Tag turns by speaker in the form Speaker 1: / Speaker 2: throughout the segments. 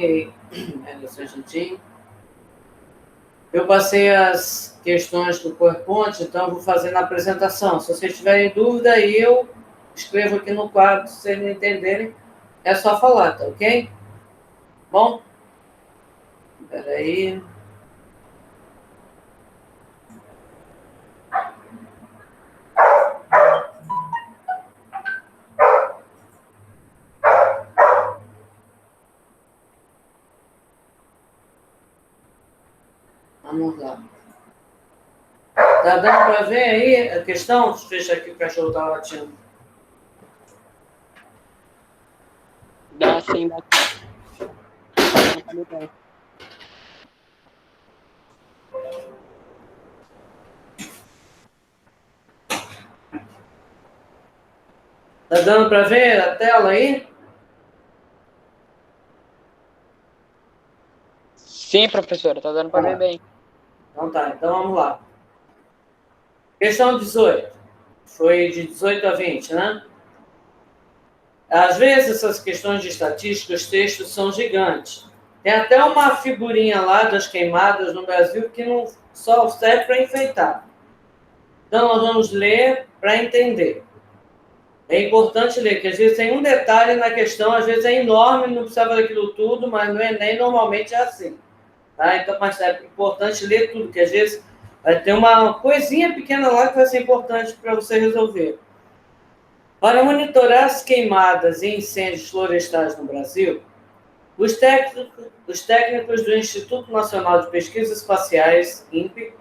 Speaker 1: Só um instantinho. Eu passei as questões do PowerPoint, então eu vou fazer na apresentação. Se vocês tiverem dúvida, aí eu escrevo aqui no quadro, se vocês não entenderem, é só falar, tá ok? Bom? Espera aí. Vamos lá. Tá dando para ver aí a questão? Deixa eu fechar aqui, o cachorro tá latindo.
Speaker 2: Dá sim, dá sim.
Speaker 1: Tá dando para ver a tela aí?
Speaker 2: Sim, professora, tá dando para ver bem.
Speaker 1: Então tá, então vamos lá. Questão 18. Foi de 18 a 20, né? Às vezes, essas questões de estatística, os textos são gigantes. Tem até uma figurinha lá das queimadas no Brasil que não só serve para enfeitar. Então, nós vamos ler para entender. É importante ler, porque às vezes tem um detalhe na questão, às vezes é enorme, não precisava daquilo tudo, mas no Enem normalmente é assim. Tá? Então, mas é importante ler tudo, porque às vezes vai ter uma coisinha pequena lá que vai ser importante para você resolver. Para monitorar as queimadas e incêndios florestais no Brasil, os técnicos do Instituto Nacional de Pesquisas Espaciais, INPE,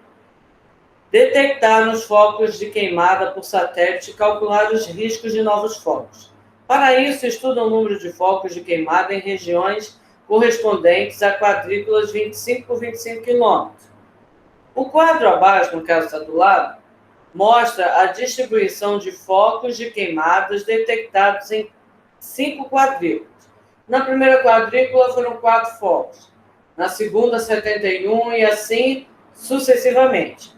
Speaker 1: detectaram os focos de queimada por satélite e calcularam os riscos de novos focos. Para isso, estudam o número de focos de queimada em regiões correspondentes a quadrículas 25 por 25 km. O quadro abaixo, no caso está do lado, mostra a distribuição de focos de queimadas detectados em 5 quadrículas. Na primeira quadrícula foram 4 focos, na segunda 71 e assim sucessivamente.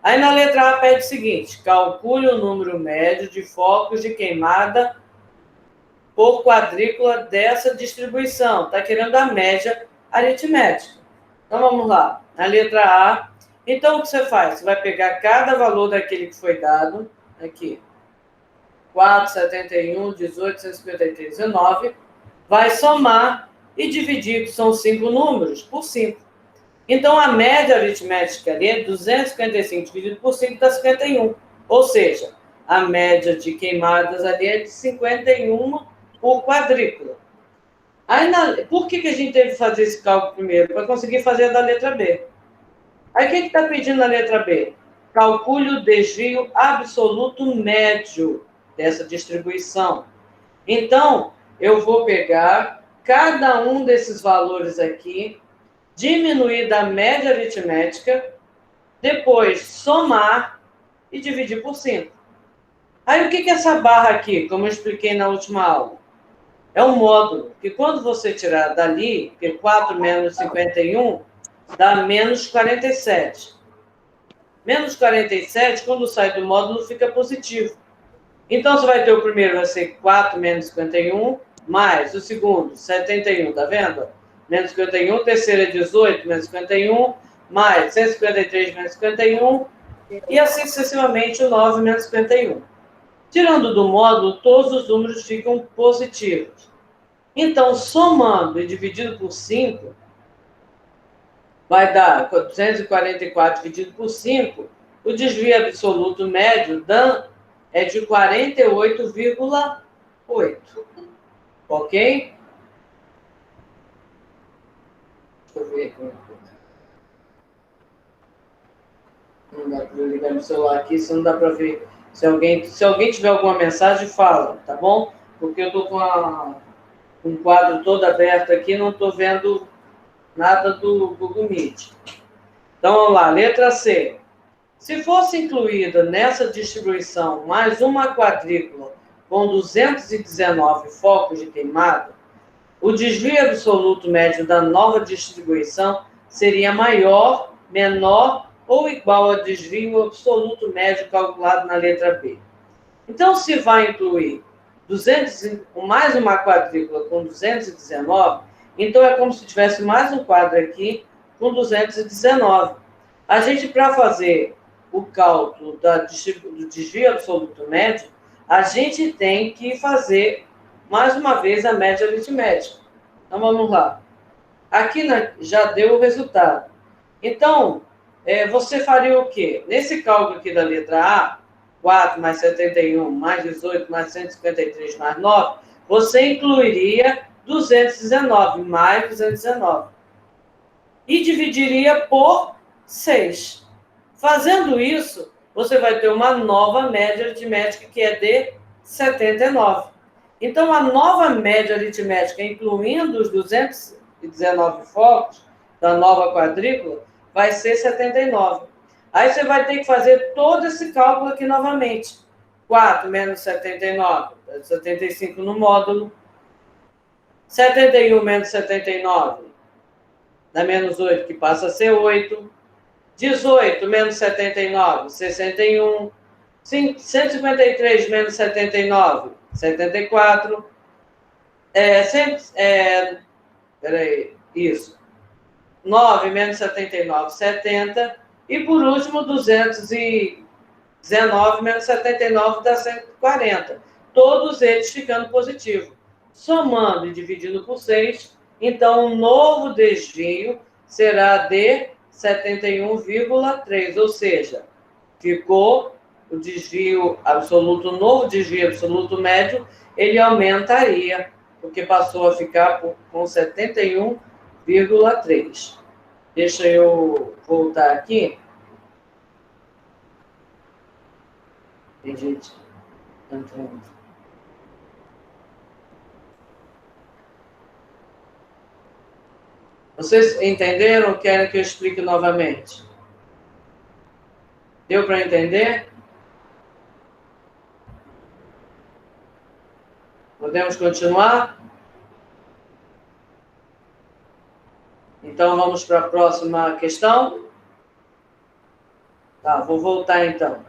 Speaker 1: Aí na letra A pede o seguinte: calcule o número médio de focos de queimada por quadrícula dessa distribuição. Está querendo a média aritmética. Então vamos lá. Na letra A, então o que você faz? Você vai pegar cada valor daquele que foi dado, aqui, 4, 71, 18, 153, 19, vai somar e dividir, que são 5 números, por 5. Então, a média aritmética ali é 255 dividido por 5 dá 51. Ou seja, a média de queimadas ali é de 51 por quadrícula. Aí, por que a gente teve que fazer esse cálculo primeiro? Para conseguir fazer a da letra B. Aí, o que está pedindo na letra B? Calcule o desvio absoluto médio dessa distribuição. Então, eu vou pegar cada um desses valores aqui, diminuir da média aritmética, depois somar e dividir por 5. Aí, o que é essa barra aqui, como eu expliquei na última aula? É um módulo, que quando você tirar dali, que 4 menos 51, dá menos 47. Menos 47, quando sai do módulo, fica positivo. Então, você vai ter o primeiro, vai ser 4 menos 51, mais o segundo, 71, tá vendo? Menos 51, o terceiro é 18, menos 51, mais 153, menos 51, e assim sucessivamente o 9, menos 51. Tirando do módulo, todos os números ficam positivos. Então, somando e dividido por 5, vai dar 244 dividido por 5, o desvio absoluto médio é de 48,8. Ok? Deixa eu ver aqui. Não dá para ligar no celular aqui, se não dá para ver. Se alguém tiver alguma mensagem, fala, tá bom? Porque eu estou com um quadro todo aberto aqui, não estou vendo nada do Google Meet. Então, vamos lá, letra C. Se fosse incluída nessa distribuição mais uma quadrícula com 219 focos de queimada, o desvio absoluto médio da nova distribuição seria maior, menor ou igual ao desvio absoluto médio calculado na letra B. Então, se vai incluir mais uma quadrícula com 219, Então, é como se tivesse mais um quadro aqui com 219. A gente, para fazer o cálculo do desvio absoluto médio, a gente tem que fazer, mais uma vez, a média aritmética. Então, vamos lá. Aqui já deu o resultado. Então, você faria o quê? Nesse cálculo aqui da letra A, 4 mais 71, mais 18, mais 153, mais 9, você incluiria 219, mais 219. E dividiria por 6. Fazendo isso, você vai ter uma nova média aritmética que é de 79. Então, a nova média aritmética, incluindo os 219 focos da nova quadrícula, vai ser 79. Aí você vai ter que fazer todo esse cálculo aqui novamente. 4 menos 79, 75 no módulo. 71 menos 79, dá menos 8, que passa a ser 8. 18 menos 79, 61. 153 menos 79, 74. Peraí, isso. 9 menos 79, 70. E por último, 219 menos 79 dá 140. Todos eles ficando positivo. Somando e dividindo por 6, então o novo desvio será de 71,3, ou seja, ficou o desvio absoluto, o novo desvio absoluto médio, ele aumentaria, porque passou a ficar com 71,3. Deixa eu voltar aqui. Tem gente entrando. Vocês entenderam ou querem que eu explique novamente? Deu para entender? Podemos continuar? Então, vamos para a próxima questão? Tá, vou voltar então.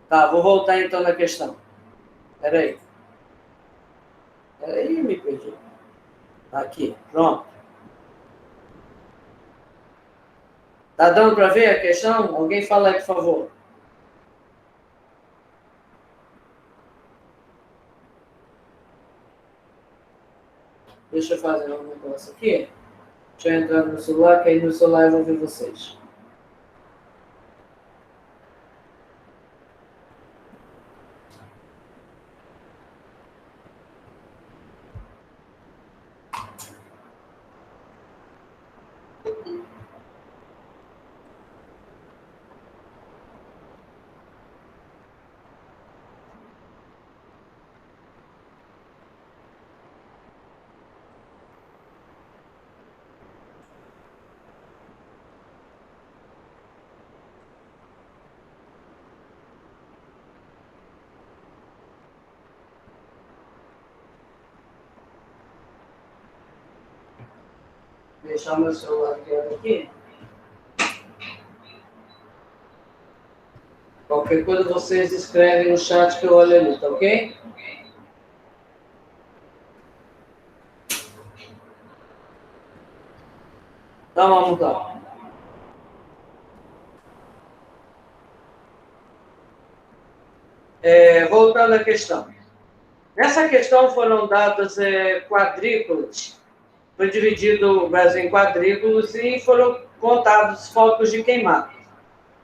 Speaker 1: Tá, vou voltar então na questão. Peraí, me perdi. Aqui, pronto. Tá dando para ver a questão? Alguém fala aí, por favor. Deixa eu fazer um negócio aqui. Deixa eu entrar no celular, que aí no celular eu vou ver vocês. Deixar o meu celular aqui. Qualquer coisa vocês escrevem no chat que eu olho ali, tá ok? Então vamos lá. Voltando à questão. Nessa questão foram dadas quadrículas. Foi dividido o Brasil em quadrículos e foram contados focos de queimada.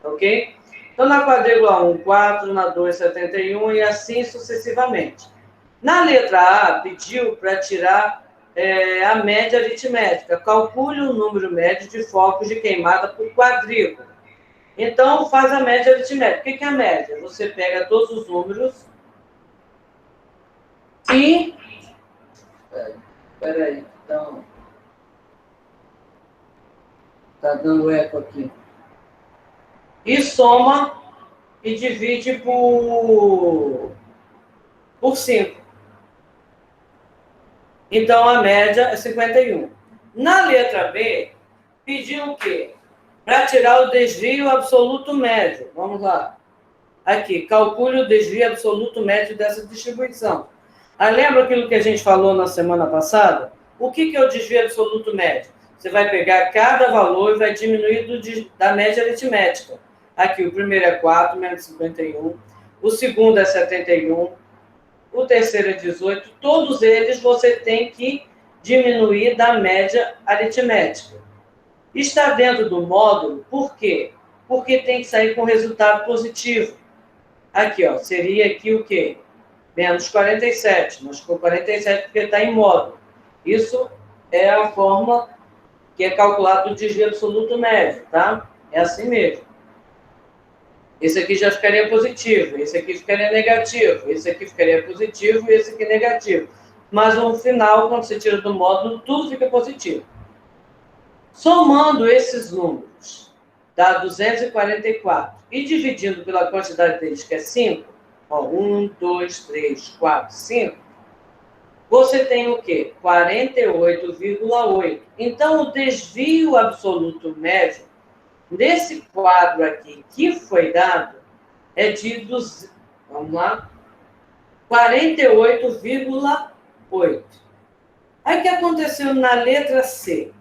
Speaker 1: Ok? Então, na quadrícula 1, 4, na 2, 71 e assim sucessivamente. Na letra A, pediu para tirar a média aritmética. Calcule o número médio de focos de queimada por quadrícula. Então, faz a média aritmética. O que é a média? Você pega todos os números e... Peraí, então... Tá dando eco aqui. E soma e divide por 5. Então, a média é 51. Na letra B, pediu o quê? Para tirar o desvio absoluto médio. Vamos lá. Aqui, calcule o desvio absoluto médio dessa distribuição. Lembra aquilo que a gente falou na semana passada? O que é o desvio absoluto médio? Você vai pegar cada valor e vai diminuir da média aritmética. Aqui, o primeiro é 4 menos 51, o segundo é 71, o terceiro é 18. Todos eles você tem que diminuir da média aritmética. Está dentro do módulo, por quê? Porque tem que sair com resultado positivo. Aqui, ó, seria aqui o quê? Menos 47, mas ficou 47 porque está em módulo. Isso é a forma que é calculado o desvio absoluto médio, tá? É assim mesmo. Esse aqui já ficaria positivo, esse aqui ficaria negativo, esse aqui ficaria positivo e esse aqui negativo. Mas no final, quando você tira do módulo, tudo fica positivo. Somando esses números, dá 244. E dividindo pela quantidade deles, que é 5, ó, 1, 2, 3, 4, 5, você tem o quê? 48,8. Então, o desvio absoluto médio nesse quadro aqui que foi dado é de, vamos lá, 48,8. Aí o que aconteceu na letra C?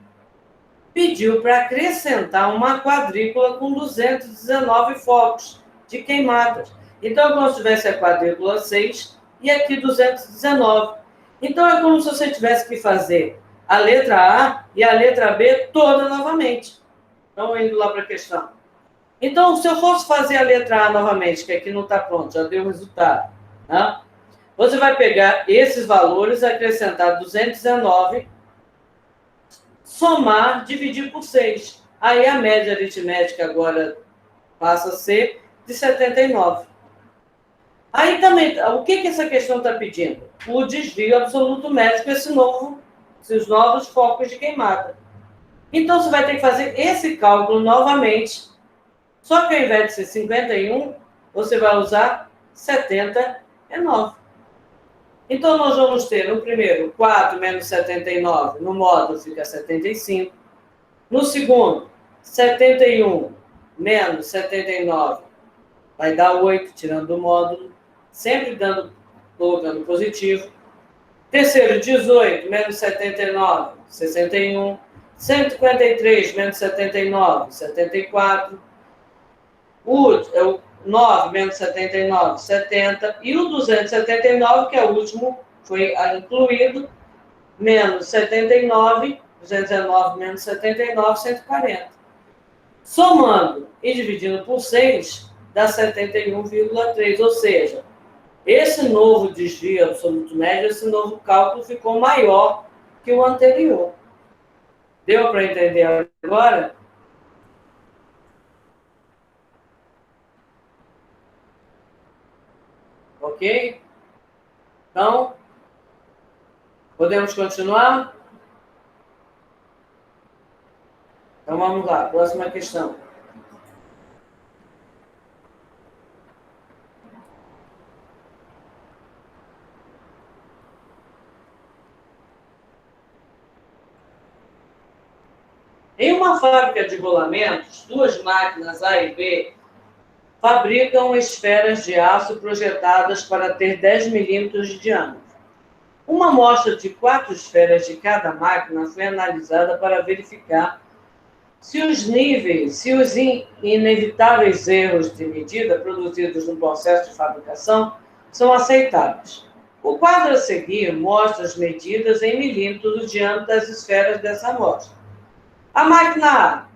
Speaker 1: Pediu para acrescentar uma quadrícula com 219 focos de queimadas. Então, como se tivesse a quadrícula 6 e aqui 219. Então, é como se você tivesse que fazer a letra A e a letra B toda novamente. Então, indo lá para a questão. Então, se eu fosse fazer a letra A novamente, que aqui não está pronto, já deu o resultado, né? Você vai pegar esses valores, acrescentar 219, somar, dividir por 6. Aí a média aritmética agora passa a ser de 79. Aí também, o que essa questão está pedindo? O desvio absoluto médio, esses novos focos de queimada. Então, você vai ter que fazer esse cálculo novamente, só que ao invés de ser 51, você vai usar 79. Então, nós vamos ter, no primeiro, 4 menos 79, no módulo fica 75. No segundo, 71 menos 79 vai dar 8, tirando do módulo, sempre colocando positivo. Terceiro, 18 menos 79, 61. 153 menos 79, 74. O 9 menos 79, 70. E o 279, que é o último, foi incluído, menos 79, 219 menos 79, 140. Somando e dividindo por 6, dá 71,3. Ou seja, esse novo desvio absoluto médio, esse novo cálculo ficou maior que o anterior. Deu para entender agora? Ok? Então, podemos continuar? Então, vamos lá. Próxima questão. Em uma fábrica de rolamentos, duas máquinas A e B fabricam esferas de aço projetadas para ter 10 milímetros de diâmetro. Uma amostra de 4 esferas de cada máquina foi analisada para verificar se os inevitáveis erros de medida produzidos no processo de fabricação são aceitáveis. O quadro a seguir mostra as medidas em milímetros do diâmetro das esferas dessa amostra. A máquina A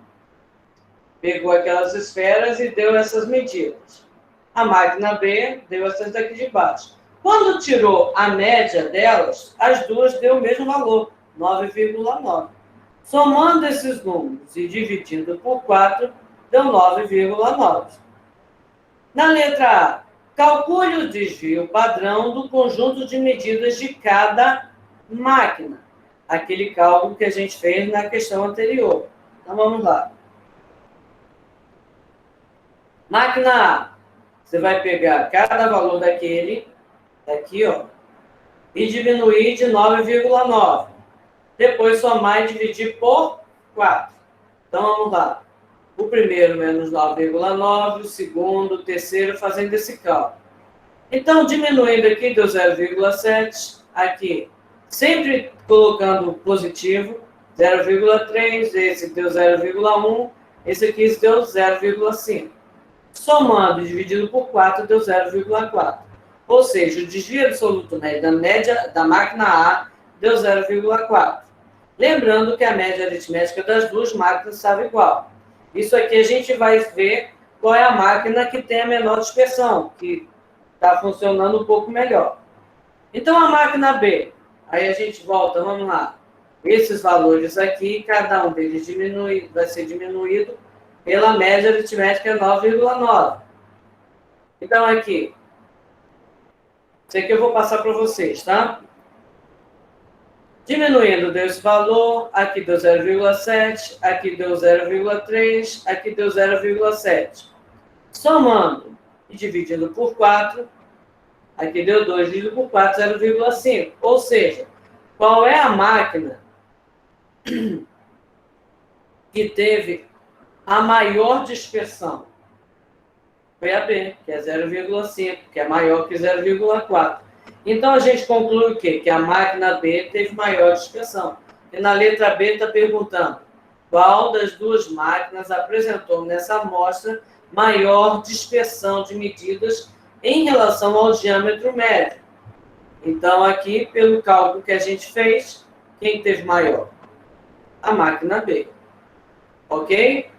Speaker 1: pegou aquelas esferas e deu essas medidas. A máquina B deu essas daqui de baixo. Quando tirou a média delas, as duas deu o mesmo valor, 9,9. Somando esses números e dividindo por 4, deu 9,9. Na letra A, calcule o desvio padrão do conjunto de medidas de cada máquina. Aquele cálculo que a gente fez na questão anterior. Então, vamos lá. Máquina A, você vai pegar cada valor daquele, daqui, ó, e diminuir de 9,9. Depois somar e dividir por 4. Então, vamos lá. o primeiro menos 9,9, o segundo, o terceiro, fazendo esse cálculo. Então, diminuindo aqui, deu 0,7, aqui, sempre colocando positivo, 0,3, esse deu 0,1, esse aqui deu 0,5. Somando e dividido por 4, deu 0,4. Ou seja, o desvio absoluto médio da média da máquina A deu 0,4. Lembrando que a média aritmética das duas máquinas estava igual. Isso aqui a gente vai ver qual é a máquina que tem a menor dispersão, que está funcionando um pouco melhor. Então, a máquina B, aí a gente volta, vamos lá. Esses valores aqui, cada um deles vai ser diminuído pela média aritmética 9,9. Então, aqui, isso aqui eu vou passar para vocês, tá? Diminuindo deu esse valor, aqui deu 0,7, aqui deu 0,3, aqui deu 0,7. Somando e dividindo por 4, aqui deu 2 dividido por 4, 0,5. Ou seja, qual é a máquina que teve a maior dispersão? Foi a B, que é 0,5, que é maior que 0,4. Então, a gente conclui o quê? Que a máquina B teve maior dispersão. E na letra B está perguntando qual das duas máquinas apresentou nessa amostra maior dispersão de medidas em relação ao diâmetro médio. Então, aqui, pelo cálculo que a gente fez, quem teve maior? A máquina B. Ok?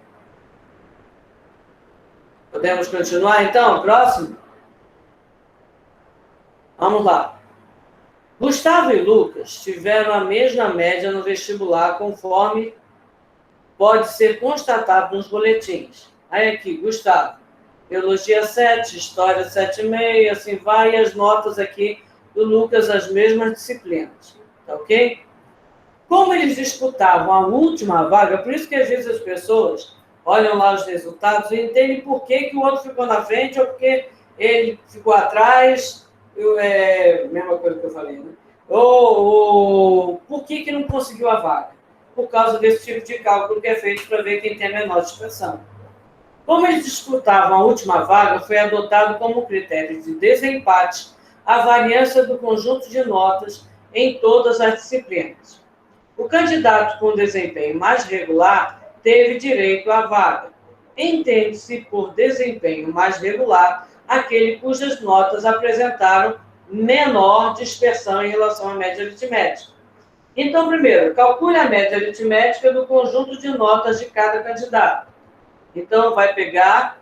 Speaker 1: Podemos continuar, então? Próximo? Vamos lá. Gustavo e Lucas tiveram a mesma média no vestibular, conforme pode ser constatado nos boletins. Aí aqui, Gustavo, Biologia 7, História 7,5, assim vai, e as notas aqui do Lucas, as mesmas disciplinas. Tá ok? Como eles disputavam a última vaga, por isso que às vezes as pessoas olham lá os resultados e entendem por que o outro ficou na frente ou porque ele ficou atrás, mesma coisa que eu falei, né? Ou por que não conseguiu a vaga? Por causa desse tipo de cálculo que é feito para ver quem tem a menor dispersão. Como eles disputavam a última vaga, foi adotado como critério de desempate a variância do conjunto de notas em todas as disciplinas. O candidato com desempenho mais regular teve direito à vaga. Entende-se por desempenho mais regular aquele cujas notas apresentaram menor dispersão em relação à média aritmética. Então, primeiro, calcule a média aritmética do conjunto de notas de cada candidato. Então, vai pegar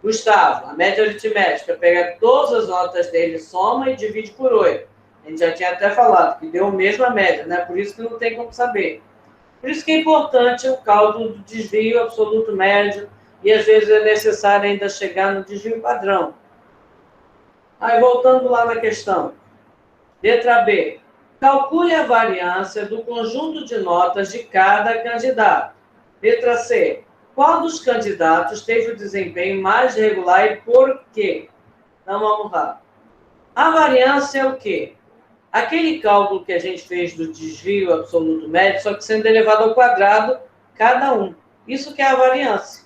Speaker 1: Gustavo, a média aritmética, pega todas as notas dele, soma e divide por 8. A gente já tinha até falado que deu a mesma média, né? Por isso que não tem como saber. Por isso que é importante o cálculo do desvio absoluto médio e às vezes é necessário ainda chegar no desvio padrão. Aí, voltando lá na questão. Letra B. Calcule a variância do conjunto de notas de cada candidato. Letra C. Qual dos candidatos teve o desempenho mais regular e por quê? Então, vamos lá. A variância é o quê? Aquele cálculo que a gente fez do desvio absoluto médio, só que sendo elevado ao quadrado, cada um. Isso que é a variância.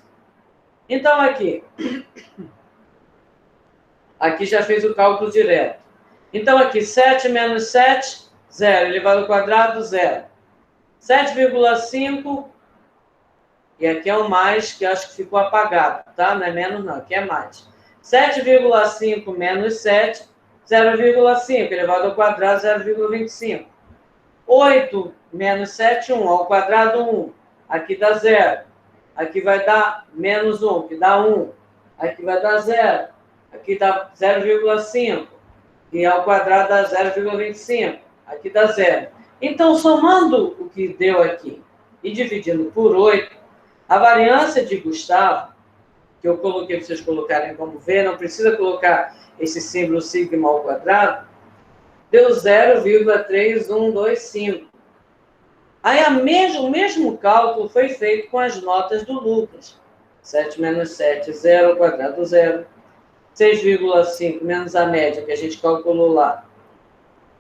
Speaker 1: Então, aqui. Aqui já fez o cálculo direto. Então, aqui, 7 menos 7, 0. Elevado ao quadrado, 0. 7,5, e aqui é o mais, que acho que ficou apagado, tá? Não é menos, não. Aqui é mais. 7,5 menos 7, 0,5. Elevado ao quadrado, 0,25. 8 menos 7, 1. Ao quadrado, 1. Aqui dá 0. Aqui vai dar menos 1, que dá 1. Aqui vai dar 0. Aqui dá 0,5. E ao quadrado dá 0,25. Aqui dá 0. Então, somando o que deu aqui e dividindo por 8, a variância de Gustavo, que eu coloquei para vocês colocarem como ver, não precisa colocar esse símbolo sigma ao quadrado, deu 0,3125. Aí o mesmo cálculo foi feito com as notas do Lucas. 7 menos 7, 0 ao quadrado, 0. 6,5 menos a média que a gente calculou lá,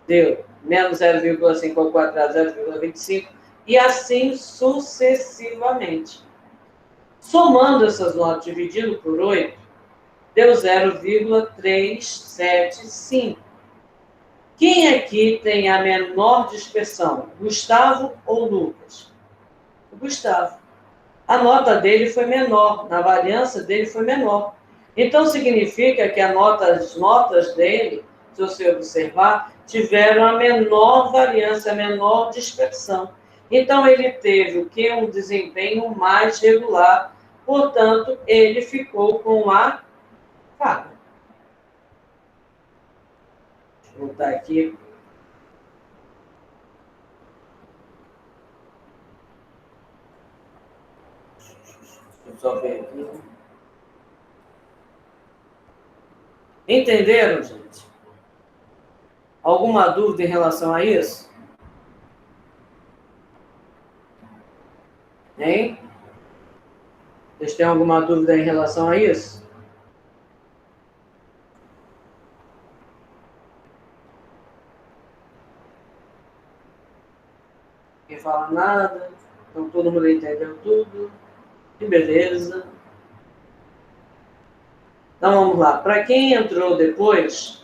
Speaker 1: deu menos 0,5 ao quadrado, 0,25, e assim sucessivamente. Somando essas notas, dividido por 8, deu 0,375. Quem aqui tem a menor dispersão? Gustavo ou Lucas? O Gustavo. A nota dele foi menor, na variância dele foi menor. Então, significa que as notas dele, se você observar, tiveram a menor variância, a menor dispersão. Então, ele teve o que? Um desempenho mais regular. Portanto, ele ficou com a vaga. Deixa eu voltar aqui. Deixa eu só ver aqui. Entenderam, gente? Alguma dúvida em relação a isso? Hein? Vocês têm alguma dúvida em relação a isso? Ninguém fala nada? Então todo mundo entendeu tudo? Que beleza. Então vamos lá. Para quem entrou depois,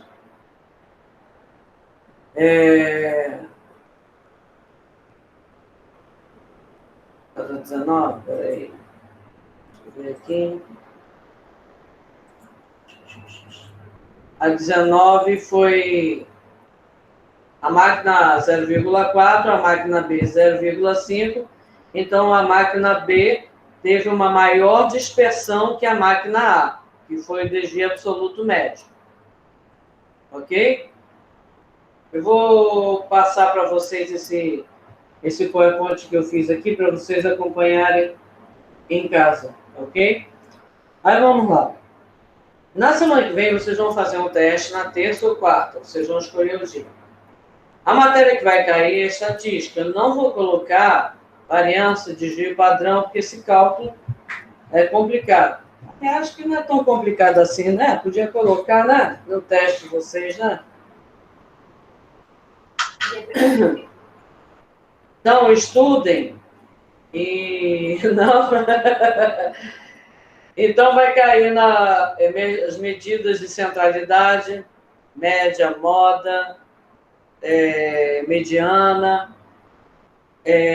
Speaker 1: Para 19, peraí. Deixa eu ver aqui. A 19 foi a máquina A 0,4, a máquina B 0,5. Então, a máquina B teve uma maior dispersão que a máquina A, que foi o desvio absoluto médio. Ok? Eu vou passar para vocês esse PowerPoint que eu fiz aqui, para vocês acompanharem em casa. Ok? Aí, vamos lá. Na semana que vem, vocês vão fazer um teste na terça ou quarta. Vocês vão escolher o dia. A matéria que vai cair é estatística. Eu não vou colocar variância, desvio padrão, porque esse cálculo é complicado. Eu acho que não é tão complicado assim, né? Podia colocar, né? No teste de vocês, né? Então, estudem. E não... Então, vai cair as medidas de centralidade, média, moda, mediana,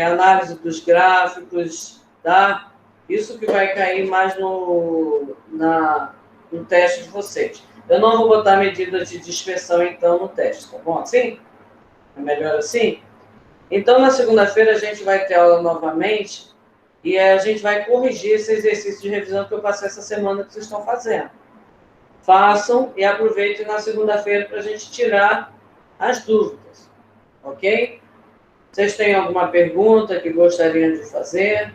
Speaker 1: análise dos gráficos, tá? Isso que vai cair mais no teste de vocês. Eu não vou botar medidas de dispersão, então, no teste, tá bom? Assim? É melhor assim? Então, na segunda-feira, a gente vai ter aula novamente e a gente vai corrigir esse exercício de revisão que eu passei essa semana que vocês estão fazendo. Façam e aproveitem na segunda-feira para a gente tirar as dúvidas, ok? Vocês têm alguma pergunta que gostariam de fazer?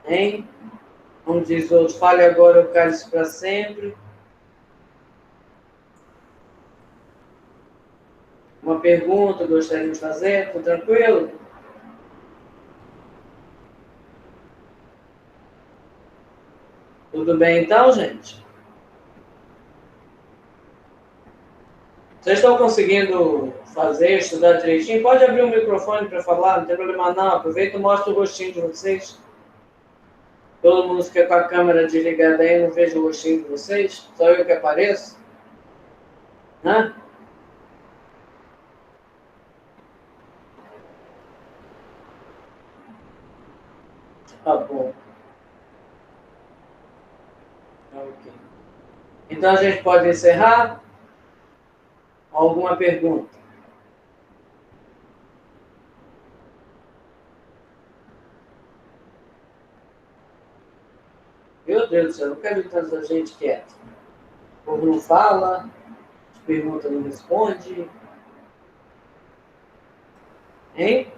Speaker 1: Hein? Como diz o outro, fale agora o cálice para sempre. Uma pergunta gostariam de fazer? Tudo tranquilo? Tudo bem então, gente? Vocês estão conseguindo fazer, estudar direitinho? Pode abrir o microfone para falar, não tem problema não. Aproveita e mostra o rostinho de vocês. Todo mundo fica com a câmera desligada aí, não vejo o rostinho de vocês? Só eu que apareço? Hã? Tá bom. Ok. Então a gente pode encerrar? Alguma pergunta? Meu Deus do céu, não quero ver tanta gente quieta. O povo não fala, pergunta não responde. Hein?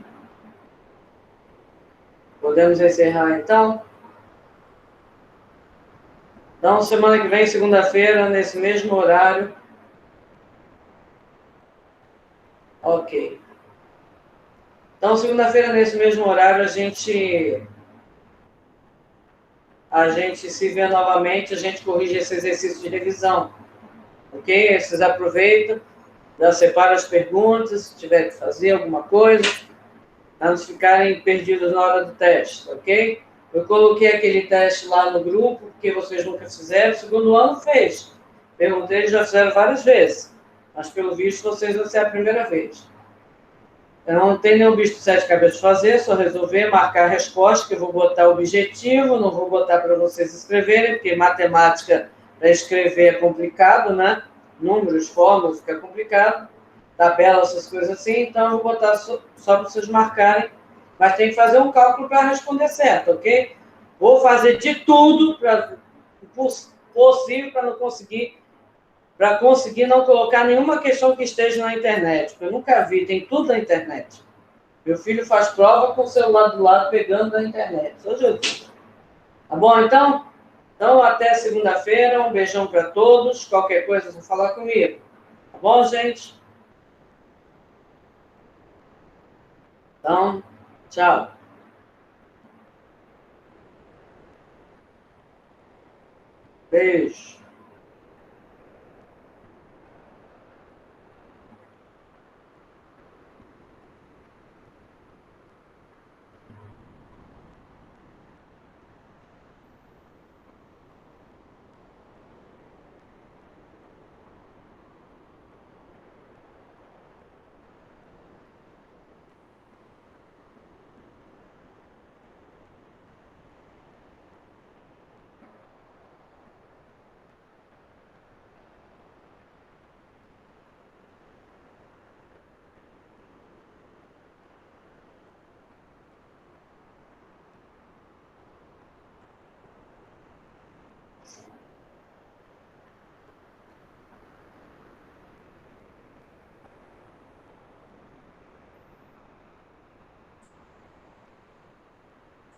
Speaker 1: Podemos encerrar então? Então, semana que vem, segunda-feira, nesse mesmo horário. Ok. Então, segunda-feira, nesse mesmo horário, a gente se vê novamente, a gente corrige esse exercício de revisão. Ok? Vocês aproveitam, já separam as perguntas, se tiver que fazer alguma coisa. Para não ficarem perdidos na hora do teste, ok? Eu coloquei aquele teste lá no grupo, porque vocês nunca fizeram, o segundo ano fez. Perguntei, eles já fizeram várias vezes, mas pelo visto vocês vai ser a primeira vez. Eu não tenho nenhum bicho de 7 cabeças fazer, só resolver marcar a resposta, que eu vou botar o objetivo, não vou botar para vocês escreverem, porque matemática para escrever é complicado, né? Números, fórmulas, fica complicado. Tabela, essas coisas assim, então eu vou botar só para vocês marcarem, mas tem que fazer um cálculo para responder certo, ok? Vou fazer de tudo possível para conseguir não colocar nenhuma questão que esteja na internet, porque eu nunca vi, tem tudo na internet. Meu filho faz prova com o celular do lado, pegando da internet. Sou Jesus. Tá bom, então? Então, até segunda-feira. Um beijão para todos. Qualquer coisa, vão falar comigo. Tá bom, gente? Então, tchau. Beijo.